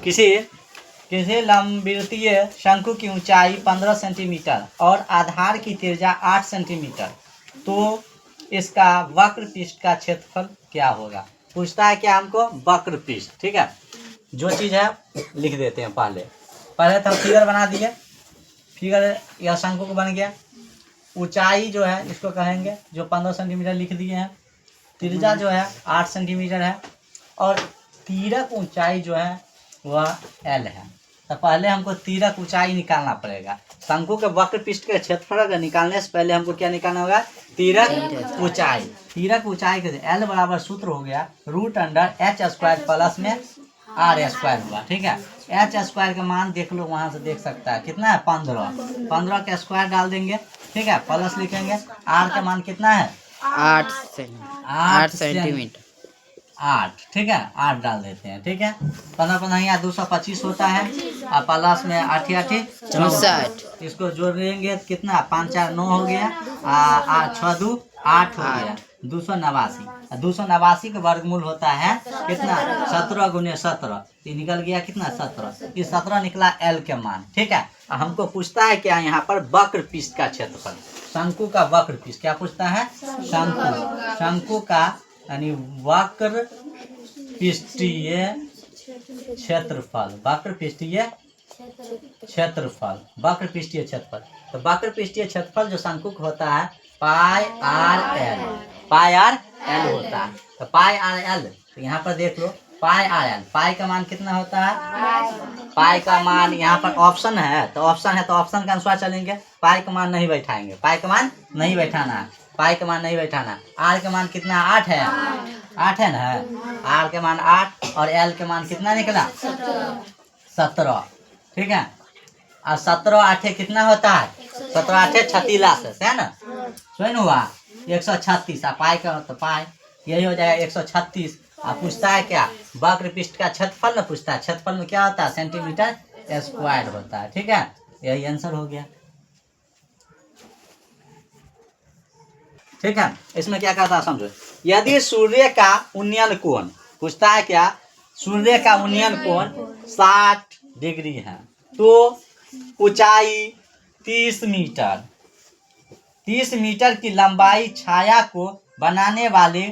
किसी किसी लंबवृत्तीय शंकु की ऊंचाई 15 सेंटीमीटर और आधार की त्रिज्या 8 सेंटीमीटर, तो इसका वक्र पृष्ठ का क्षेत्रफल क्या होगा। पूछता है क्या हमको, वक्र पृष्ठ। ठीक है, जो चीज़ है लिख देते हैं। पहले तो हम फिगर बना दिए। फिगर यह शंकु को बन गया। ऊंचाई जो है इसको कहेंगे, जो 15 सेंटीमीटर लिख दिए हैं। त्रिज्या जो है 8 सेंटीमीटर है और तीरक ऊंचाई जो है वह L है। तो पहले हमको तीरक ऊंचाई निकालना पड़ेगा। शंकु के वक्र पृष्ठ के क्षेत्रफल का निकालने से पहले हमको क्या निकालना होगा, तीरक ऊंचाई। तीरक ऊंचाई के L बराबर सूत्र हो गया √h² प्लस में r² हुआ। ठीक है, h² का मान देख लो, वहां से देख सकता है कितना है, 15 का स्क्वायर डाल देंगे। ठीक है, प्लस लिखेंगे। r का मान कितना है, 8 सेंटीमीटर 8। ठीक है, 8 डाल देते हैं। ठीक है, 15 225 होता है और प्लस में 8 64। इसको जोड़ेंगे तो कितना, 5 4 9 हो गया, 6 2 8 हो गया, 289। 289 का वर्गमूल होता है कितना, 17 × 17। ये निकल गया कितना, 17। ये 17 निकला L के मान। ठीक है, हमको पूछता है क्या यहाँ पर, वक्र पृष्ठ का क्षेत्रफल। शंकु का वक्र पृष्ठ क्या पूछता है, शंकु का यानी वक्र पृष्ठीय क्षेत्रफल। वक्र पृष्ठीय क्षेत्रफल, वक्र पृष्ठीय क्षेत्रफल। तो वक्र पृष्ठीय क्षेत्रफल जो शंकु का होता है πr/l, πr/l होता है। तो πr/l, तो यहाँ पर देख लो πr/l, पाई का मान कितना होता है, पाई का मान यहाँ पर ऑप्शन है तो ऑप्शन के अनुसार चलेंगे। पाई का मान नहीं बैठाएंगे, पाई का मान नहीं बैठाना है, पाई का मान नहीं बैठाना। आर के मान कितना, 8 है, 8 है ना। आर के मान 8 और एल के मान कितना निकला, 17। ठीक है, और 17 8 कितना होता है, 17 8 36 है ना, सुन हुआ 136। पाई का तो पाई यही हो जाएगा 136। आप पूछता है क्या, वक्र पृष्ठ का क्षेत्रफल ना पूछता है। क्षेत्रफल में क्या होता है, सेंटीमीटर स्क्वायर होता है। ठीक है, यही आंसर हो गया। ठीक है, इसमें क्या कहता है समझो, यदि सूर्य का उन्नयन कोण, पूछता है क्या, सूर्य का उन्नयन कोण 60 डिग्री है, तो ऊंचाई 30 मीटर, 30 मीटर की लंबाई छाया को बनाने वाले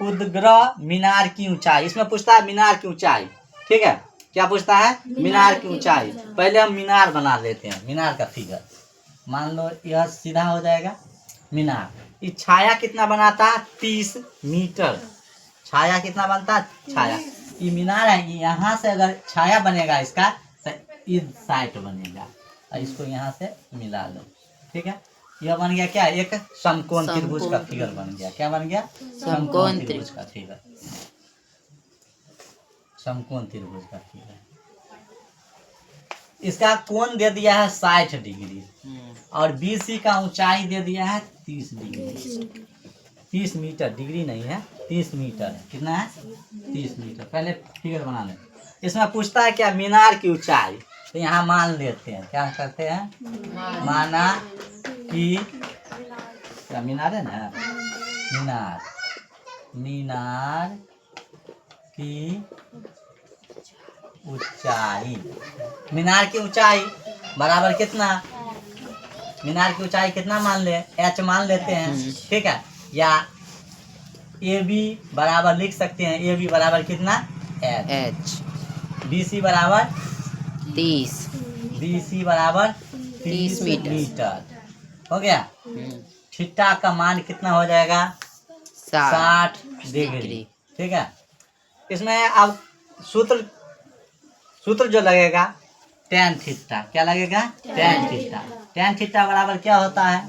उद्ग्रह मीनार की ऊंचाई। इसमें पूछता है मीनार की ऊंचाई। ठीक है, क्या पूछता है, मीनार की ऊंचाई। पहले हम मीनार बना लेते हैं, मीनार का फिगर। मान लो यह सीधा हो जाएगा मीनार। ये छाया कितना बनाता है, 30 मीटर। छाया कितना बनता है, छाया। ये मीनार है, यहाँ से अगर छाया बनेगा इसका तो इस साइड बनेगा, और इसको यहाँ से मिला लो। ठीक है, यह बन गया क्या, एक समकोण त्रिभुज का फिगर बन गया। क्या बन गया, समकोण त्रिभुज का फिगर, समकोण त्रिभुज का फिगर। इसका कोण दे दिया है 60 डिग्री और BC का ऊंचाई दे दिया है 30 डिग्री। 30 मीटर, डिग्री नहीं है, 30 मीटर है। कितना है, 30 मीटर। पहले फिगर बना लें। इसमें पूछता है क्या, मीनार की ऊंचाई। तो यहाँ मान लेते हैं, क्या करते हैं, माना कि क्या मीनार है ना, मीनार की ऊंचाई, मीनार की ऊंचाई बराबर कितना, मीनार की ऊंचाई कितना मान ले, h मान लेते हैं। ठीक है, या AB बराबर लिख सकते हैं, AB बराबर कितना, h। BC बराबर 30, BC बराबर 30 मीटर हो गया। थीटा का मान कितना हो जाएगा, 60 डिग्री। ठीक है, इसमें अब सूत्र जो लगेगा tan थीटा। क्या लगेगा, tan थीटा। tan थीटा बराबर क्या होता है,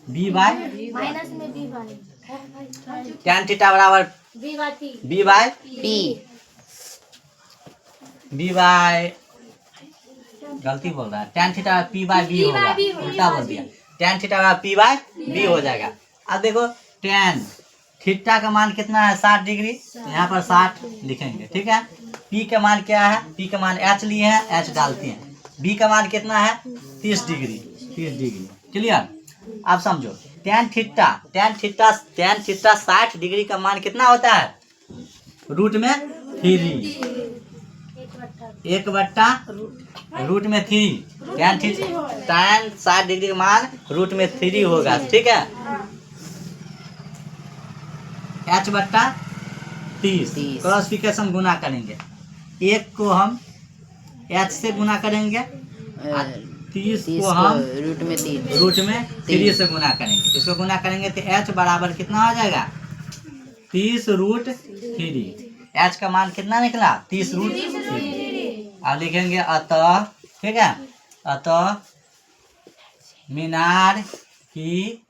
b बाय tan थीटा बराबर b बाय गलती बोल रहा है, tan theta p by b होगा, उल्टा बोल दिया। tan थीटा बराबर p बाय b हो जाएगा। अब देखो tan थीटा का मान कितना है, 60 डिग्री, यहाँ पर 60 लिखेंगे। ठीक है, P का मान क्या है, P का मान H लिए हैं, H डालते हैं। B का मान कितना है, 30 डिग्री, 30 डिग्री। क्लियर, अब समझो tan थीटा 60 डिग्री का मान कितना होता है, √3। 1/√में 3 tan 60 डिग्री का मान √3 होगा, ठीक है। h/30 क्रॉसिफिकेशन गुना करेंगे, 1 को हम h से गुना करेंगे और 30 को हम √3 से गुना करेंगे। इसको गुना करेंगे तो h बराबर कितना हो जाएगा 30√3। h का मान कितना निकला 30√3। अब लिखेंगे अतः, ठीक है, अतः मीनार की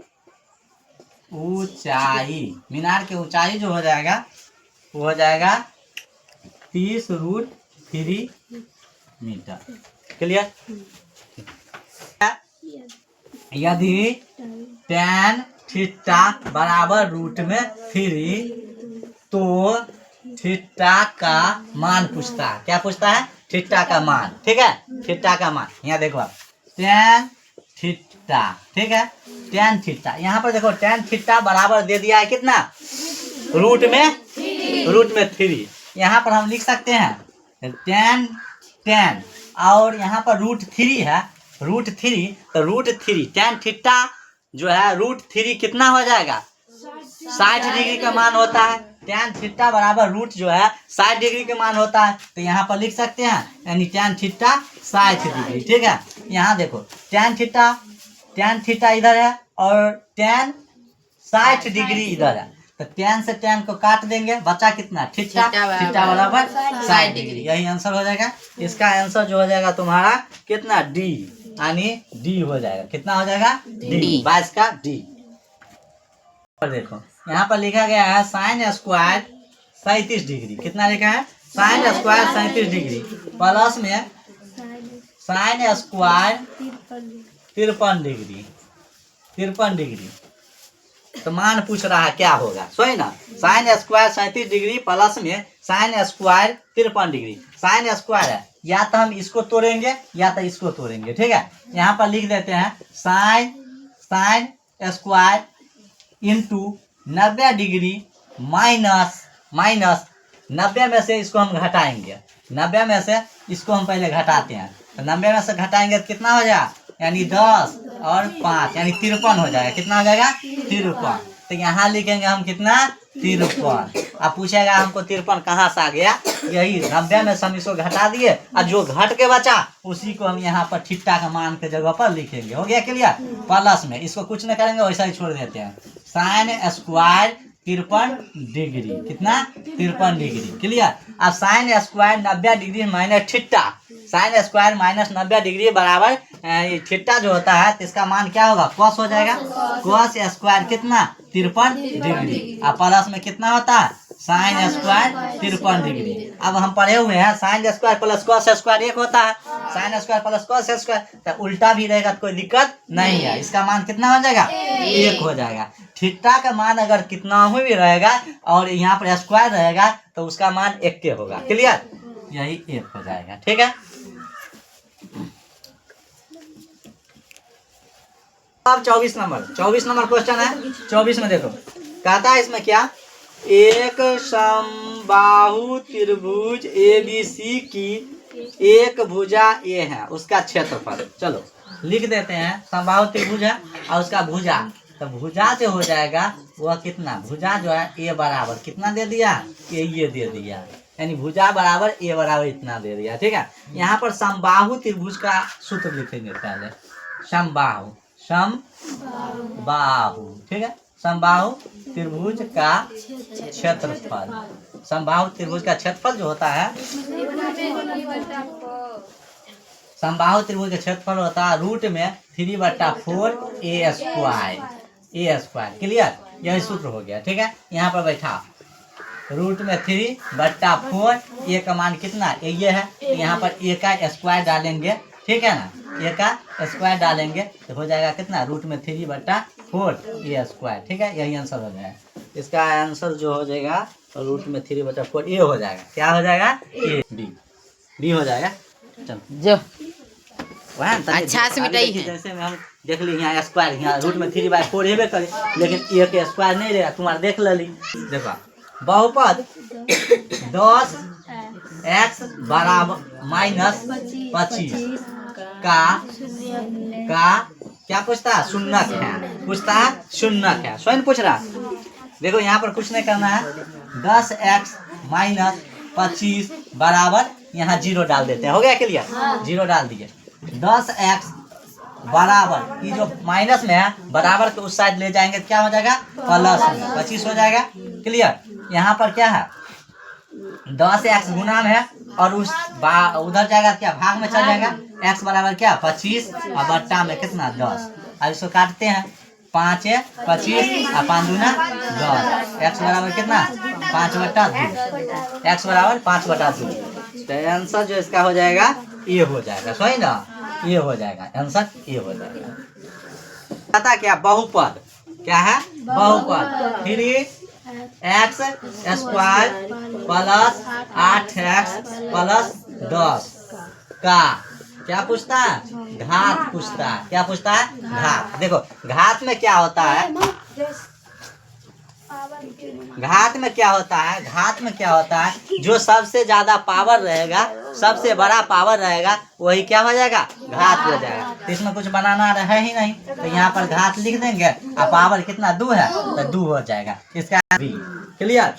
ऊंचाई जो हो जाएगा वो हो जाएगा 30√3 मीटर। क्लियर। यदि tan थीटा बराबर √3 तो थीटा का मान पूछता है। क्या पूछता है? थीटा का मान, ठीक है। थीटा का मान यहाँ देखो आप, tan थीटा, ठीक है, tan थीटा। यहाँ पर देखो tan थीटा बराबर दे दिया है कितना रूट में 3। यहाँ पर हम लिख सकते हैं tan और यहाँ पर √3 है, √3 तो √3 tan थीटा जो है √3 कितना हो जाएगा 60 डिग्री का मान होता है। tan थीटा बराबर रूट जो है 60 डिग्री का मान होता है, तो यहाँ पर लिख सकते हैं यानी tan थीटा 60 डिग्री, ठीक है। यहाँ देखो tan थीटा इधर है और tan 60 डिग्री इधर है, तो tan से tan को काट देंगे, बचा कितना थीटा बराबर 60 डिग्री। यही आंसर हो जाएगा। इसका आंसर जो हो जाएगा तुम्हारा कितना डी, यानी डी हो जाएगा। कितना हो जाएगा डी, 22 का डी। पर देखो यहाँ पर लिखा गया है sin स्क्वायर 37 डिग्री। कितना लिखा है sin स्क्वायर 37 डिग्री प्लस में sin स्क्वायर 53 डिग्री। तो मान पूछ रहा है क्या होगा, सही ना। sin स्क्वायर 37 डिग्री प्लस में sin square 53 degree. sin square है, या तो हम इसको तोड़ेंगे या तो इसको तोड़ेंगे, ठीक है। यहाँ पर लिख देते हैं sin square into 90 degree minus 90 में से इसको हम घटाएंगे, 90 में से इसको हम पहले घटाते हैं, तो 90 में से घटाएंगे तो कितना हो जाएगा, यानी 10 और 5 यानी 53 हो जाएगा। कितना हो जाएगा 53। तो यहाँ लिखेंगे हम कितना 53। अब पूछेगा हमको 53 कहाँ से आ गया, यही 90 में से हम इसको घटा दिए और जो घट के बचा उसी को हम यहाँ पर थीटा का मान के जगह पर लिखेंगे। हो गया क्लियर। प्लस में इसको कुछ नहीं करेंगे, वैसा ही छोड़ देते हैं। sin स्क्वायर 53 डिग्री, कितना 53 डिग्री। क्लियर। अब sin square 90 degree minus theta, sin square minus 90 degree बराबर थीटा जो होता है तो इसका मान क्या होगा cos हो जाएगा। cos स्क्वायर कितना 53 डिग्री। अब प्लस में कितना होता है sin स्क्वायर 53 डिग्री। अब हम पढ़े हुए हैं sin square plus cos square 1 होता है, sin square plus cos square, तो उल्टा भी रहेगा तो कोई दिक्कत नहीं है। इसका मान कितना हो जाएगा 1 हो जाएगा। थीटा का मान अगर कितना ही भी रहेगा और यहाँ पर स्क्वायर रहेगा तो उसका मान 1 के होगा। क्लियर, यही 1 हो जाएगा, ठीक है। अब 24 नंबर क्वेश्चन है। 24 में देखो कहता है इसमें क्या, एक समबाहु त्रिभुज ABC की एक भुजा A है, उसका क्षेत्रफल। चलो लिख देते हैं, समबाहु त्रिभुज है और उसका भुजा, तो भुजा जो हो जाएगा वह कितना, भुजा जो है A बराबर कितना दे दिया, ये दे दिया, यानी भुजा बराबर A बराबर इतना दे दिया, ठीक है। यहाँ पर समबाहु त्रिभुज का सूत्र लिखेंगे पहले, समबाहु, ठीक है। समबाहु त्रिभुज का क्षेत्रफल, समबाहु त्रिभुज का क्षेत्रफल जो होता है, समबाहु त्रिभुज का क्षेत्रफल होता है रूट में 3/4 A स्क्वायर। क्लियर, यही सूत्र हो गया, ठीक है। यहाँ पर बैठा रूट में 3/4 A का मान कितना ये है, यहाँ पर A का स्क्वायर डालेंगे, ठीक है ना, A का स्क्वायर डालेंगे तो हो जाएगा कितना रूट में 3/4 A स्क्वायर, ठीक है। यही आंसर हो जाएगा। इसका आंसर जो हो जाएगा रूट में 3/4 A हो जाएगा। क्या हो जाएगा A, B हो जाएगा। चलो जो अच्छा से मिटाई है, जैसे में हम देख ली यहाँ स्क्वायर, यहाँ रूट में 3/4 हेबे करे, लेकिन A के स्क्वायर नहीं रहेगा, तुम्हारा देख ली। देखो बहुपद 10 x बराबर माइनस 25 का क्या पूछता है? शून्यक है, पूछता है शून्यक है, स्वयं पूछ रहा। देखो यहाँ पर कुछ नहीं करना है, 10x माइनस 25 बराबर यहाँ 0 डाल देते हैं। हो गया क्लियर? 0 डाल दिए। 10x बराबर ये जो माइनस में है बराबर के उस साइड ले जाएंगे तो क्या हो जाएगा? प्लस में 25 हो जाएगा। क्लियर? यहाँ पर क्या है? 10x गुना में है और उस उधर जाएगा क्या? भाग में चल जाएगा। x बराबर क्या? 25 और बट्टा में कितना? 10। अब इसको काटते हैं, 5 है 25 और 5 दूना 10। x बराबर कितना? 5/2। x बराबर 5/2। तो आंसर जो इसका हो जाएगा ये हो जाएगा। सही ना? ये हो जाएगा आंसर, ये हो जाएगा। पता क्या? बहुपद क्या है? बहुपद 3x square plus 8x plus 10 का क्या पूछता है? घात पूछता है। क्या पूछता है? घात। देखो घात में क्या होता है? घात में क्या होता है? घात में क्या होता है? जो सबसे ज्यादा पावर रहेगा, सबसे बड़ा पावर रहेगा, वही क्या हो जाएगा? घात हो जाएगा। तो इसमें कुछ बनाना रहे ही नहीं, तो यहाँ पर घात लिख देंगे और पावर कितना? 2 है तो 2 हो जाएगा। इसका भी क्लियर।